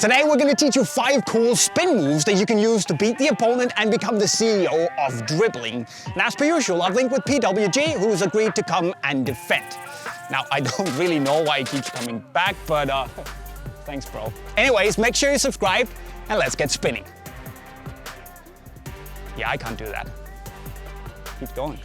Today we're going to teach you 5 cool spin moves that you can use to beat the opponent and become the CEO of dribbling. And as per usual, I've linked with PWG, who's agreed to come and defend. Now, I don't really know why he keeps coming back, but thanks, bro. Anyways, make sure you subscribe and let's get spinning. Yeah, I can't do that. Keep going.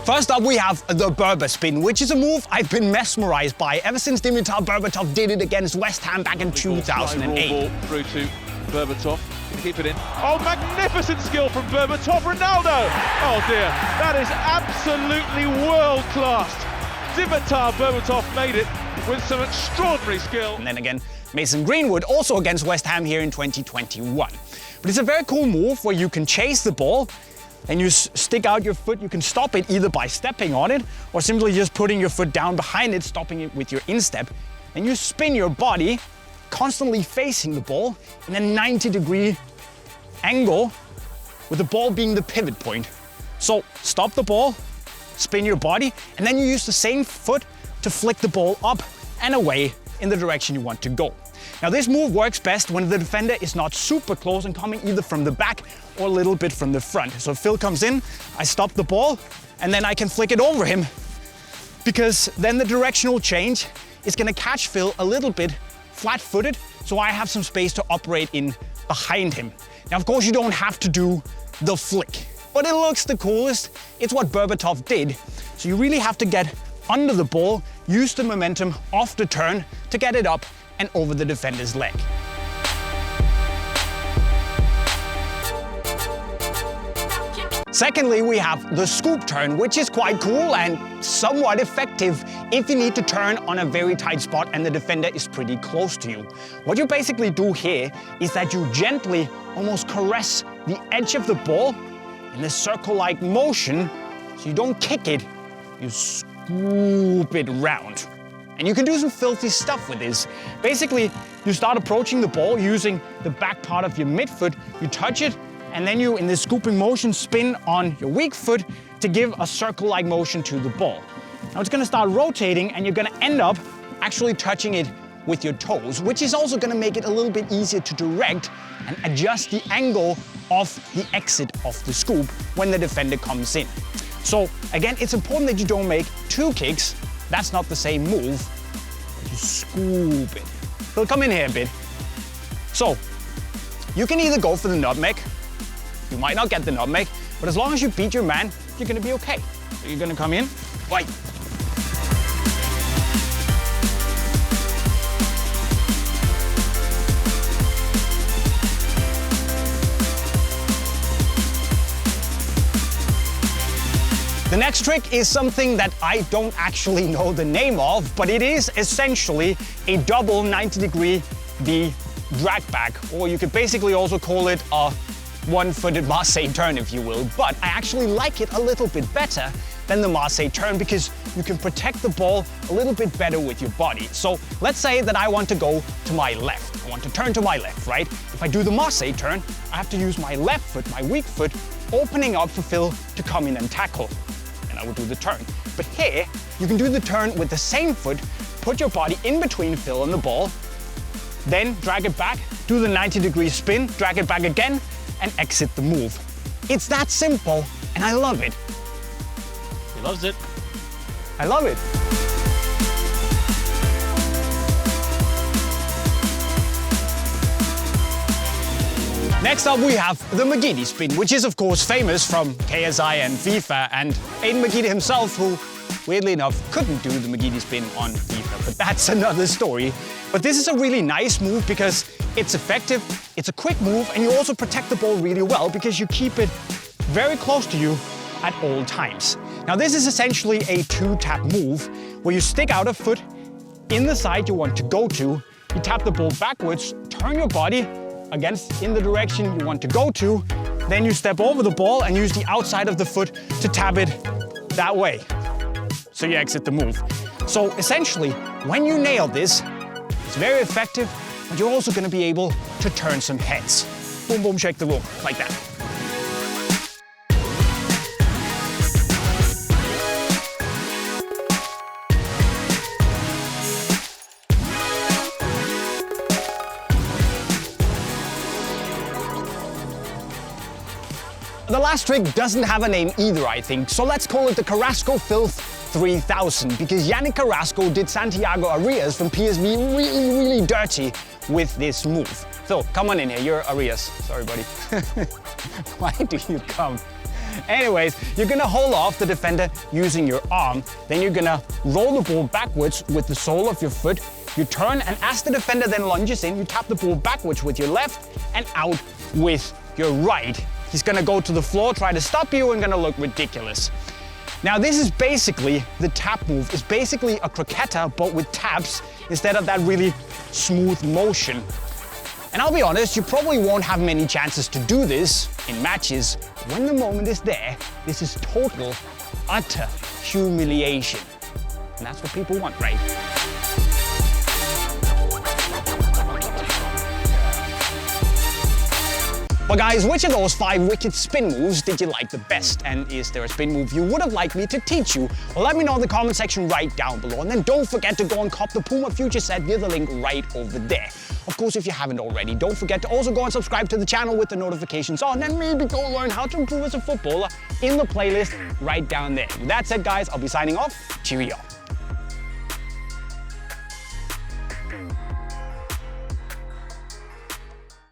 First up, we have the Ber Ber spin, which is a move I've been mesmerized by ever since Berbatov did it against West Ham back in 2008. Ball through to Berbatov. Can keep it in. Oh, magnificent skill from Berbatov. Ronaldo! Oh dear, that is absolutely world class. Dimitar Berbatov made it with some extraordinary skill. And then again, Mason Greenwood, also against West Ham here in 2021. But it's a very cool move where you can chase the ball and you stick out your foot. You can stop it either by stepping on it or simply just putting your foot down behind it, stopping it with your instep. And you spin your body, constantly facing the ball in a 90-degree angle, with the ball being the pivot point. So stop the ball, spin your body, and then you use the same foot to flick the ball up and away in the direction you want to go. Now this move works best when the defender is not super close and coming either from the back or a little bit from the front. So if Phil comes in, I stop the ball and then I can flick it over him, because then the directional change is going to catch Phil a little bit flat-footed, so I have some space to operate in behind him. Now of course you don't have to do the flick, but it looks the coolest. It's what Berbatov did. So you really have to get under the ball, use the momentum off the turn to get it up and over the defender's leg. Secondly, we have the scoop turn, which is quite cool and somewhat effective if you need to turn on a very tight spot and the defender is pretty close to you. What you basically do here is that you gently almost caress the edge of the ball in a circle-like motion, so you don't kick it, you scoop it round. And you can do some filthy stuff with this. Basically, you start approaching the ball using the back part of your midfoot, you touch it, and then you, in this scooping motion, spin on your weak foot to give a circle-like motion to the ball. Now it's gonna start rotating and you're gonna end up actually touching it with your toes, which is also gonna make it a little bit easier to direct and adjust the angle of the exit of the scoop when the defender comes in. So again, it's important that you don't make 2 kicks. That's not the same move. You scoop it. So come in here a bit. So you can either go for the nutmeg. You might not get the nutmeg, but as long as you beat your man, you're gonna be okay. So you're gonna come in, right. The next trick is something that I don't actually know the name of, but it is essentially a double 90-degree V drag back, or you could basically also call it a one-footed Marseille turn, if you will. But I actually like it a little bit better than the Marseille turn because you can protect the ball a little bit better with your body. So let's say that I want to go to my left. I want to turn to my left, right? If I do the Marseille turn, I have to use my left foot, my weak foot, opening up for Phil to come in and tackle. I would do the turn. But here, you can do the turn with the same foot, put your body in between Phil and the ball, then drag it back, do the 90-degree spin, drag it back again, and exit the move. It's that simple, and I love it. He loves it. I love it. Next up, we have the McGuire Spin, which is of course famous from KSI and FIFA, and Aiden McGuire himself, who weirdly enough couldn't do the McGuire Spin on FIFA, but that's another story. But this is a really nice move because it's effective, it's a quick move, and you also protect the ball really well because you keep it very close to you at all times. Now this is essentially a 2-tap move where you stick out a foot in the side you want to go to, you tap the ball backwards, turn your body against in the direction you want to go to, then you step over the ball and use the outside of the foot to tap it that way. So you exit the move. So essentially, when you nail this, it's very effective, but you're also going to be able to turn some heads. Boom, boom, shake the room, like that. the last trick doesn't have a name either, I think, so let's call it the Carosco Filthy 3000, because Yannick Carrasco did Santiago Arias from PSV really dirty with this move. Phil, come on in here, you're Arias. Sorry, buddy. Why do you come? Anyways, you're gonna hold off the defender using your arm, then you're gonna roll the ball backwards with the sole of your foot, you turn, and as the defender then lunges in, you tap the ball backwards with your left and out with your right. He's gonna go to the floor, try to stop you, and gonna look ridiculous. Now this is basically the tap move. It's basically a croqueta, but with taps instead of that really smooth motion. And I'll be honest, you probably won't have many chances to do this in matches. When the moment is there, this is total, utter humiliation. And that's what people want, right? But guys, which of those 5 wicked spin moves did you like the best? And is there a spin move you would have liked me to teach you? Well, let me know in the comment section right down below. And then don't forget to go and cop the Puma Future set via the link right over there. Of course, if you haven't already, don't forget to also go and subscribe to the channel with the notifications on, and maybe go learn how to improve as a footballer in the playlist right down there. With that said, guys, I'll be signing off. Cheerio.